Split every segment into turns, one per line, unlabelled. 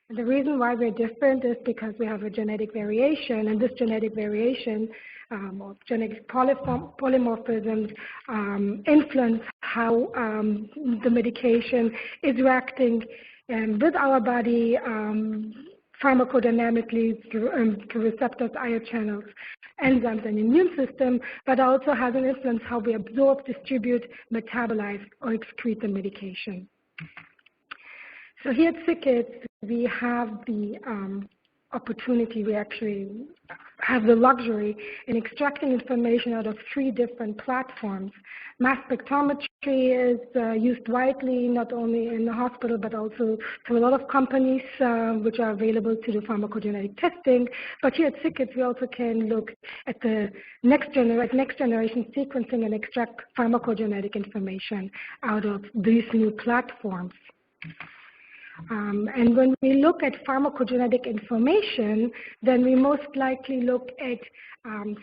And the reason why we're different is because we have a genetic variation, and this genetic variation or genetic polymorphisms influence how the medication is reacting with our body pharmacodynamically through receptors, ion channels, enzymes, and immune system, but also has an influence how we absorb, distribute, metabolize, or excrete the medication. So here at SICKIT, we have the opportunity, we actually have the luxury in extracting information out of 3 different platforms. Mass spectrometry is used widely, not only in the hospital, but also through a lot of companies which are available to do pharmacogenetic testing. But here at SICKIT, we also can look at the next generation sequencing and extract pharmacogenetic information out of these new platforms. And when we look at pharmacogenetic information, then we most likely look at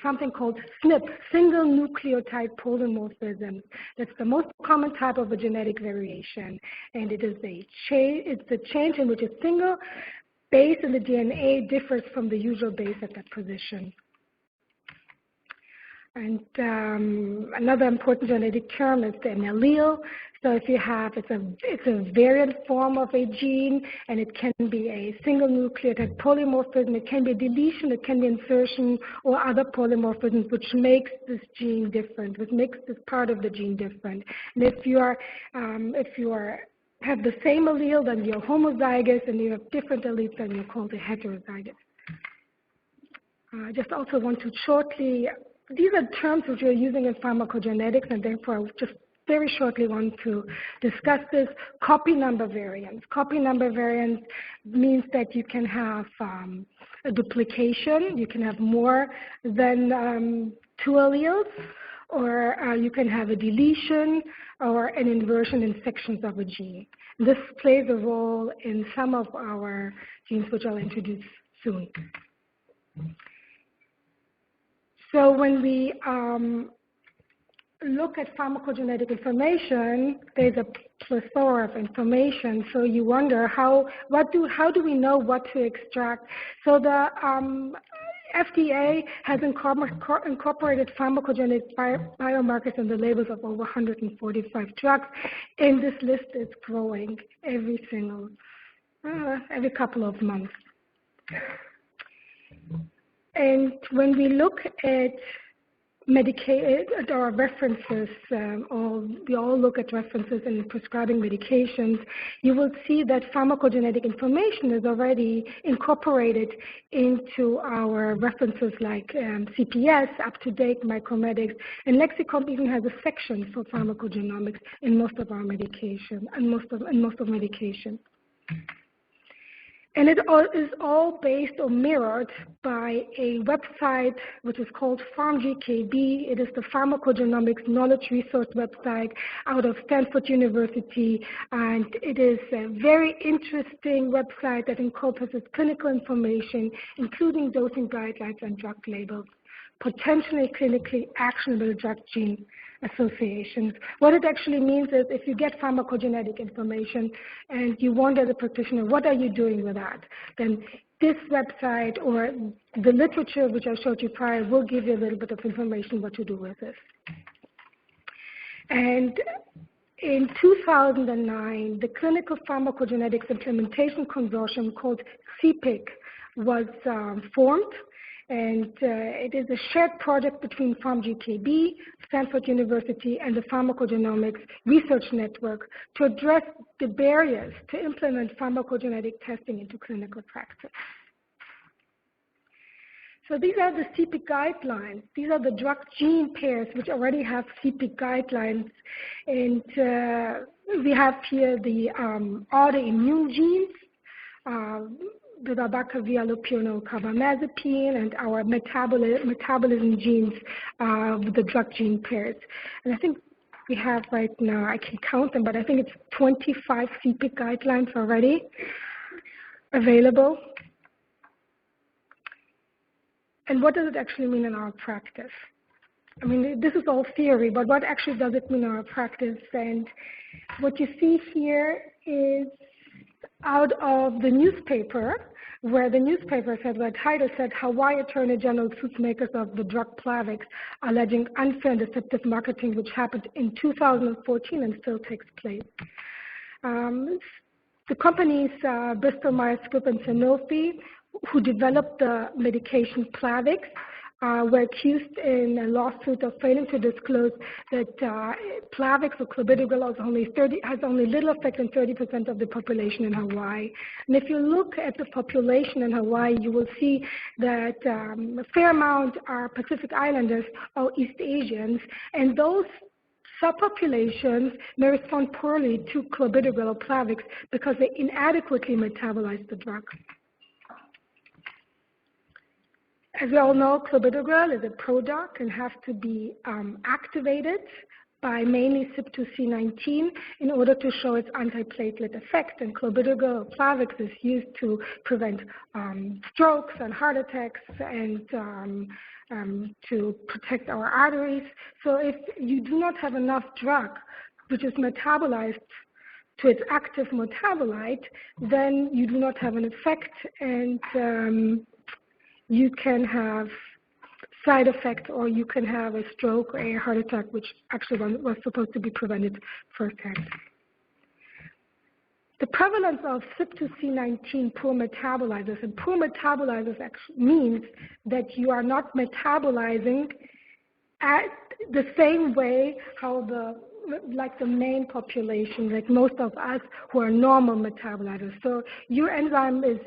something called SNP, single nucleotide polymorphism. That's the most common type of a genetic variation, and it is it's a change in which a single base in the DNA differs from the usual base at that position. And another important genetic term is an allele. So if you have, it's a variant form of a gene, and it can be a single nucleotide polymorphism, it can be deletion, it can be insertion, or other polymorphisms, which makes this gene different, which makes this part of the gene different. And if you have the same allele, then you're homozygous, and you have different alleles, then you're called a heterozygous. I just also want to shortly, these are terms which we're using in pharmacogenetics, and therefore I just very shortly want to discuss this. Copy number variance. Copy number variance means that you can have a duplication, you can have more than 2 alleles, or you can have a deletion or an inversion in sections of a gene. This plays a role in some of our genes, which I'll introduce soon. So when we look at pharmacogenetic information, there's a plethora of information. So you wonder how do we know what to extract? So the FDA has incorporated pharmacogenetic biomarkers in the labels of over 145 drugs, and this list is growing every couple of months. And when we look at our references, we all look at references in prescribing medications, you will see that pharmacogenetic information is already incorporated into our references like CPS, UpToDate, Micromedics, and Lexicon even has a section for pharmacogenomics in most of our medication, and most of medication. And it is all based or mirrored by a website which is called PharmGKB. It is the Pharmacogenomics Knowledge Resource website out of Stanford University. And it is a very interesting website that encompasses clinical information, including dosing guidelines and drug labels, potentially clinically actionable drug gene associations. What it actually means is if you get pharmacogenetic information and you wonder as a practitioner, what are you doing with that? Then this website or the literature which I showed you prior will give you a little bit of information what to do with this. And in 2009, the Clinical Pharmacogenetics Implementation Consortium called CPIC was formed. And it is a shared project between PharmGKB, Stanford University, and the Pharmacogenomics Research Network to address the barriers to implement pharmacogenetic testing into clinical practice. So these are the CPIC guidelines. These are the drug gene pairs which already have CPIC guidelines. And we have here the autoimmune genes, the abacavir, lopinol, carbamazepine, and our metabolism genes with the drug gene pairs. And I think we have right now, I can count them, but I think it's 25 CPIC guidelines already available. And what does it actually mean in our practice? I mean, this is all theory, but what actually does it mean in our practice? And what you see here is out of the newspaper, where the newspaper said, where title said, Hawaii Attorney General sues makers of the drug Plavix, alleging unfair and deceptive marketing, which happened in 2014 and still takes place. The companies, Bristol Myers Squibb and Sanofi, who developed the medication Plavix, were accused in a lawsuit of failing to disclose that Plavix or clopidogrel has only little effect on 30% of the population in Hawaii. And if you look at the population in Hawaii, you will see that a fair amount are Pacific Islanders or East Asians, and those subpopulations may respond poorly to clopidogrel or Plavix because they inadequately metabolize the drug. As we all know, clopidogrel is a product and has to be activated by mainly CYP2C19 in order to show its antiplatelet effect. And clopidogrel or Plavix is used to prevent strokes and heart attacks and to protect our arteries. So if you do not have enough drug which is metabolized to its active metabolite, then you do not have an effect, and you can have side effects, or you can have a stroke or a heart attack, which actually was supposed to be prevented firsthand. The prevalence of CYP2C19 poor metabolizers, and poor metabolizers actually means that you are not metabolizing at the same way like the main population, like most of us who are normal metabolizers. So your enzyme is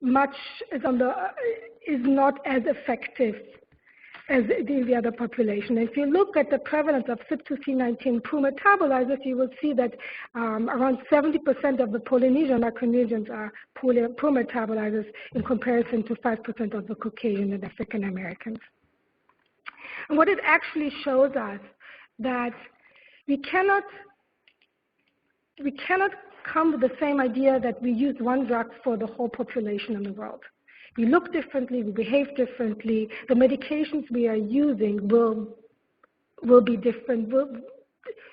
not as effective as the other population. If you look at the prevalence of CYP2C19 poor metabolizers, you will see that around 70% of the Polynesian Micronesians are poor metabolizers in comparison to 5% of the Caucasian and African Americans. And what it actually shows us that we cannot come with the same idea that we use one drug for the whole population in the world. We look differently, we behave differently. The medications we are using will be different.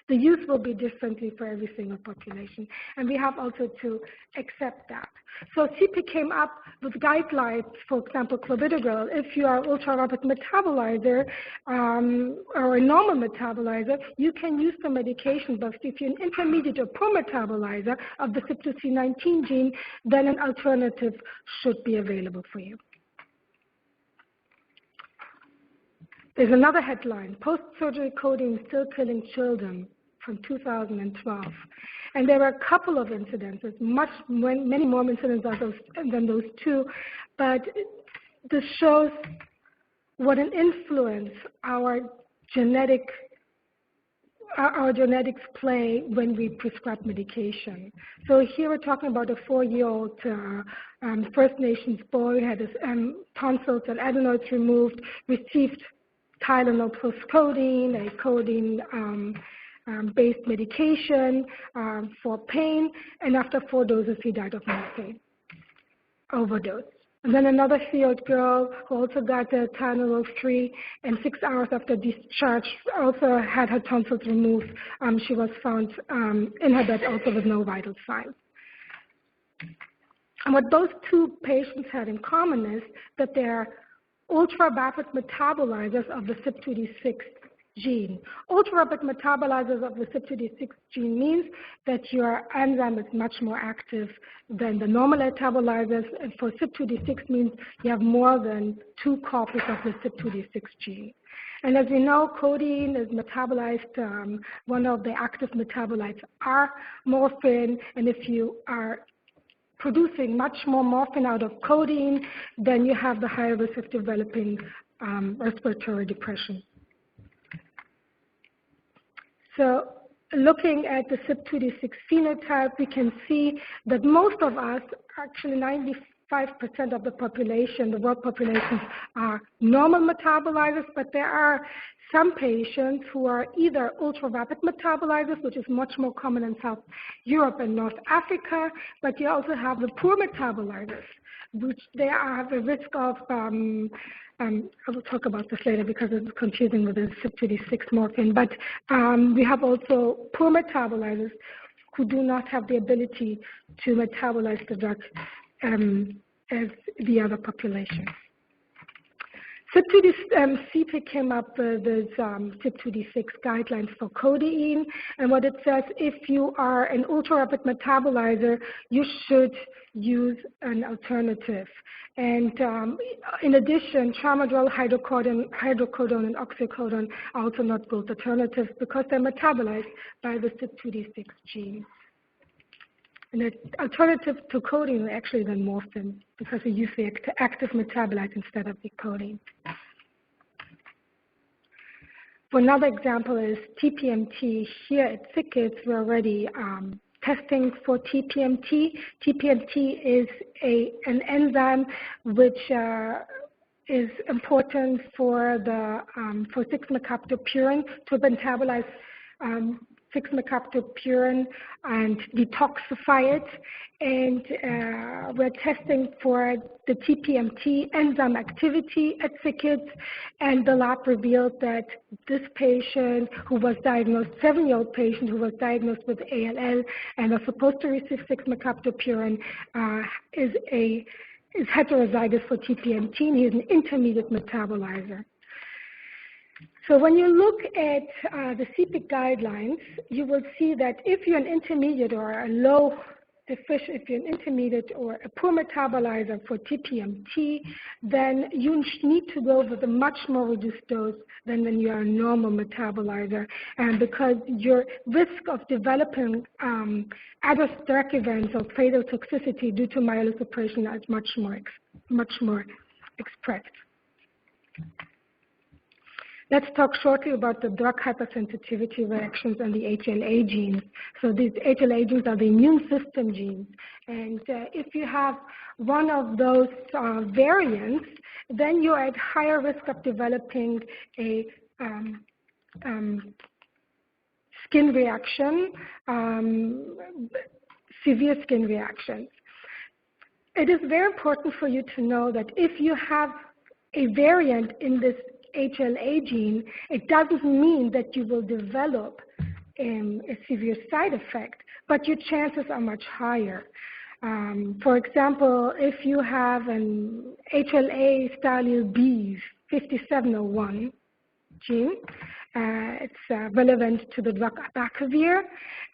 The use will be differently for every single population. And we have also to accept that. So CP came up with guidelines, for example, clopidogrel. If you are ultra-rapid metabolizer or a normal metabolizer, you can use the medication, but if you're an intermediate or poor metabolizer of the CYP2C19 gene, then an alternative should be available for you. There's another headline, Post-Surgery Codeine Still Killing Children, from 2012. And there were a couple of incidences, many more incidents than those two, but this shows what an influence our genetics play when we prescribe medication. So here we're talking about a 4-year-old First Nations boy who had his tonsils and adenoids removed, received Tylenol plus codeine, a codeine based medication for pain, and after 4 doses he died of morphine overdose. And then another 3-year-old girl who also got the Tylenol 3, and 6 hours after discharge also had her tonsils removed. She was found in her bed also with no vital signs. And what those two patients had in common is that they are ultra-rapid metabolizers of the CYP2D6 gene. Ultra-rapid metabolizers of the CYP2D6 gene means that your enzyme is much more active than the normal metabolizers, and for CYP2D6 means you have more than 2 copies of the CYP2D6 gene. And as we know, codeine is metabolized, one of the active metabolites are morphine, and if you are producing much more morphine out of codeine, then you have the higher risk of developing respiratory depression. So looking at the CYP2D6 phenotype, we can see that most of us, actually 95% of the population, the world population, are normal metabolizers, but there are some patients who are either ultra-rapid metabolizers, which is much more common in South Europe and North Africa, but you also have the poor metabolizers, which they have a risk of, I will talk about this later because it's confusing with the CYP2D6 morphine, but we have also poor metabolizers who do not have the ability to metabolize the drug as the other population. CPIC came up with this CYP2D6 guidelines for codeine, and what it says, if you are an ultra-rapid metabolizer, you should use an alternative. And in addition, tramadol, hydrocodone, and oxycodone are also not good alternatives because they're metabolized by the CYP2D6 gene. And the alternative to codeine are actually then morphine because we use the active metabolite instead of the codeine. Another example is TPMT. Here at SickKids, we're already testing for TPMT. TPMT is an enzyme which is important for 6-mercaptopurine to metabolize 6-mercaptopurine and detoxify it. And we're testing for the TPMT enzyme activity at SickKids. And the lab revealed that this patient who was diagnosed, 7-year-old patient who was diagnosed with ALL and was supposed to receive 6-mercaptopurine is heterozygous for TPMT, and he is an intermediate metabolizer. So when you look at the CPIC guidelines, you will see that if you're an intermediate or a low deficient, if you're an intermediate or a poor metabolizer for TPMT, then you need to go with a much more reduced dose than when you are a normal metabolizer, and because your risk of developing adverse drug events or fatal toxicity due to myelosuppression is much more expressed. Let's talk shortly about the drug hypersensitivity reactions and the HLA genes. So these HLA genes are the immune system genes. And if you have one of those variants, then you're at higher risk of developing a skin reaction, severe skin reactions. It is very important for you to know that if you have a variant in this HLA gene, it doesn't mean that you will develop a severe side effect, but your chances are much higher. For example, if you have an HLA style B 5701 gene, it's relevant to the drug abacavir,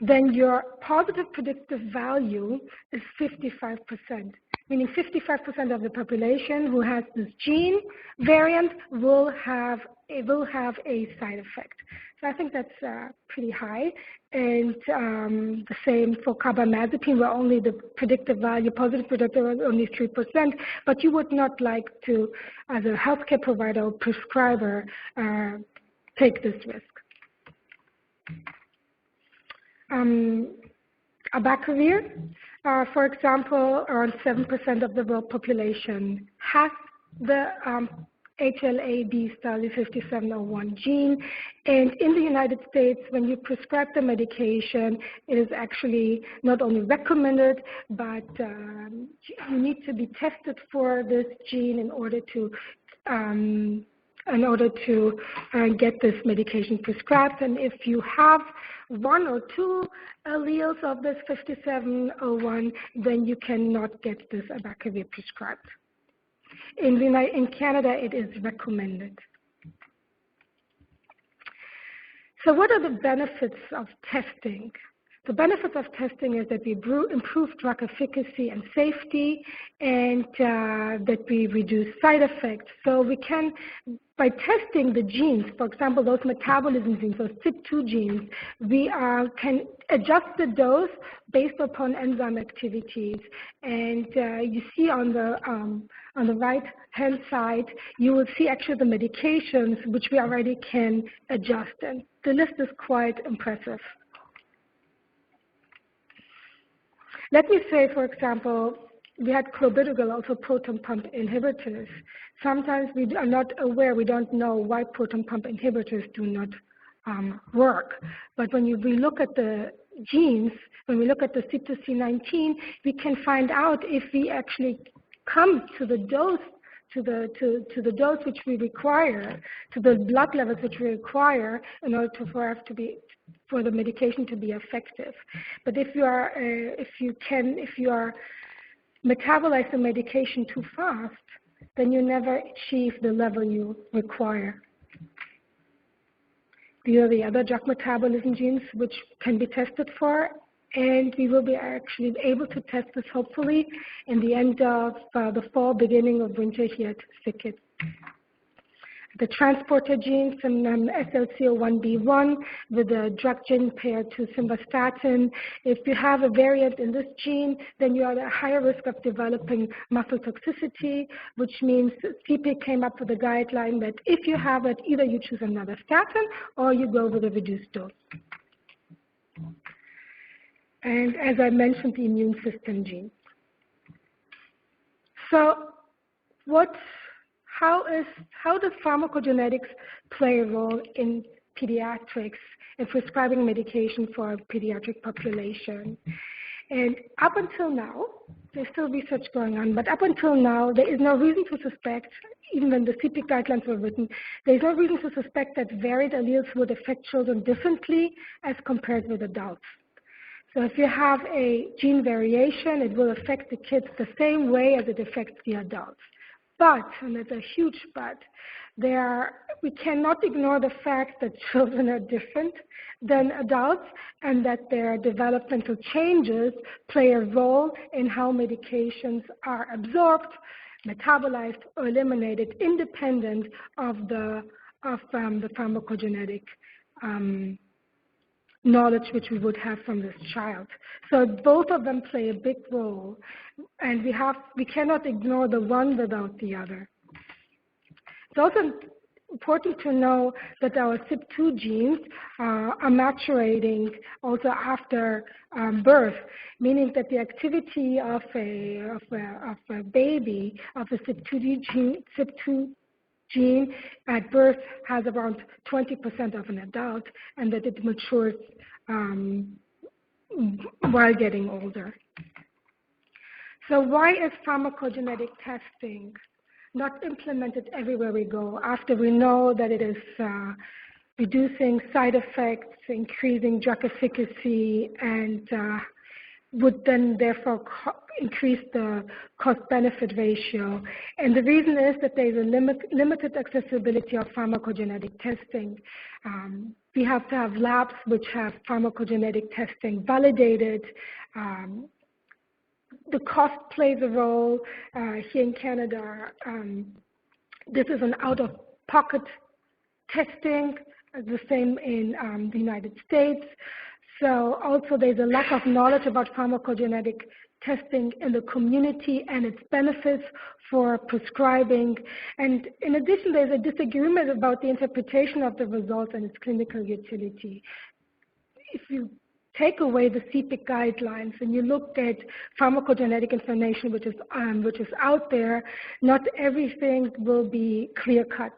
then your positive predictive value is 55%. Meaning 55% of the population who has this gene variant will have a side effect. So I think that's pretty high. And the same for carbamazepine, where only the predictive value, positive predictive value, only 3%. But you would not like to, as a healthcare provider or prescriber, take this risk. Abacavir, for example, around 7% of the world population has the HLA-B style 5701 gene. And in the United States, when you prescribe the medication, it is actually not only recommended, but you need to be tested for this gene in order to get this medication prescribed. And if you have one or two alleles of this 5701, then you cannot get this abacavir prescribed. In Canada, it is recommended. So what are the benefits of testing? The benefits of testing is that we improve drug efficacy and safety, and that we reduce side effects. So we can, by testing the genes, for example, those metabolism genes, those CYP2 genes, we can adjust the dose based upon enzyme activities. And you see on the right-hand side, you will see actually the medications which we already can adjust. And the list is quite impressive. Let me say, for example, we had clopidogrel, also proton pump inhibitors. Sometimes we are not aware, we don't know why proton pump inhibitors do not work. But when we look at the genes, when we look at the CYP2C19, we can find out if we actually come to the dose, to the dose which we require, to the blood levels which we require in order for us to be for the medication to be effective. But if you are metabolize the medication too fast, then you never achieve the level you require. These are the other drug metabolism genes which can be tested for, and we will be actually able to test this hopefully in the end of the fall, beginning of winter here at SICKIT. The transporter genes in SLC01B1 with the drug gene paired to simvastatin. If you have a variant in this gene, then you are at a higher risk of developing muscle toxicity, which means CPIC came up with a guideline that if you have it, either you choose another statin or you go with a reduced dose. And as I mentioned, the immune system genes. So how does pharmacogenetics play a role in pediatrics and prescribing medication for a pediatric population? And up until now, there's still research going on, but up until now, there is no reason to suspect, even when the CPIC guidelines were written, there's no reason to suspect that varied alleles would affect children differently as compared with adults. So if you have a gene variation, it will affect the kids the same way as it affects the adults. But, and it's a huge but, we cannot ignore the fact that children are different than adults and that their developmental changes play a role in how medications are absorbed, metabolized, or eliminated independent of the pharmacogenetic knowledge which we would have from this child. So both of them play a big role, and we cannot ignore the one without the other. It's also important to know that our CYP2 genes are maturating also after birth, meaning that the activity of a baby of a CYP2 gene at birth has around 20% of an adult, and that it matures while getting older. So why is pharmacogenetic testing not implemented everywhere we go after we know that it is reducing side effects, increasing drug efficacy, and would then therefore increase the cost-benefit ratio? And the reason is that there is a limited accessibility of pharmacogenetic testing. We have to have labs which have pharmacogenetic testing validated. The cost plays a role. Here in Canada, this is an out-of-pocket testing, the same in the United States. So also there's a lack of knowledge about pharmacogenetic testing in the community and its benefits for prescribing. And in addition, there's a disagreement about the interpretation of the results and its clinical utility. If you take away the CPIC guidelines and you look at pharmacogenetic information which is out there, not everything will be clear-cut.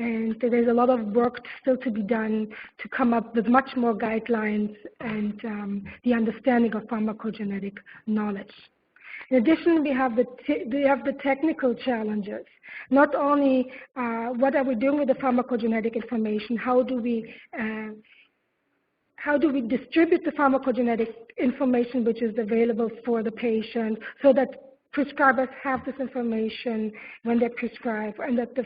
And there's a lot of work still to be done to come up with much more guidelines and the understanding of pharmacogenetic knowledge. In addition, we have the technical challenges. Not only what are we doing with the pharmacogenetic information, how do we distribute the pharmacogenetic information which is available for the patient so that prescribers have this information when they prescribe, and that the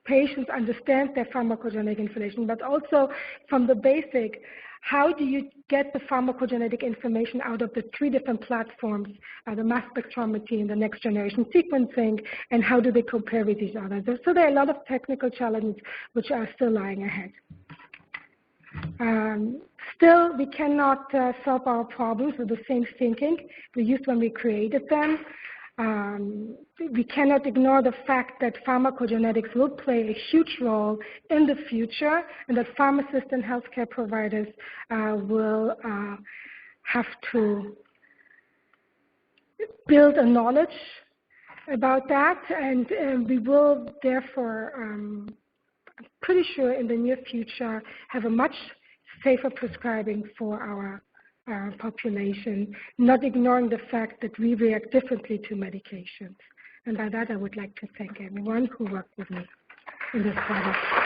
patients understand their pharmacogenetic information, but also from the basic, how do you get the pharmacogenetic information out of the three different platforms, the mass spectrometry and the next generation sequencing, and how do they compare with each other? So there are a lot of technical challenges which are still lying ahead. Still, we cannot solve our problems with the same thinking we used when we created them. We cannot ignore the fact that pharmacogenetics will play a huge role in the future, and that pharmacists and healthcare providers will have to build a knowledge about that, and we will therefore, I'm pretty sure in the near future, have a much safer prescribing for our population, not ignoring the fact that we react differently to medications. And by that, I would like to thank everyone who worked with me in this project.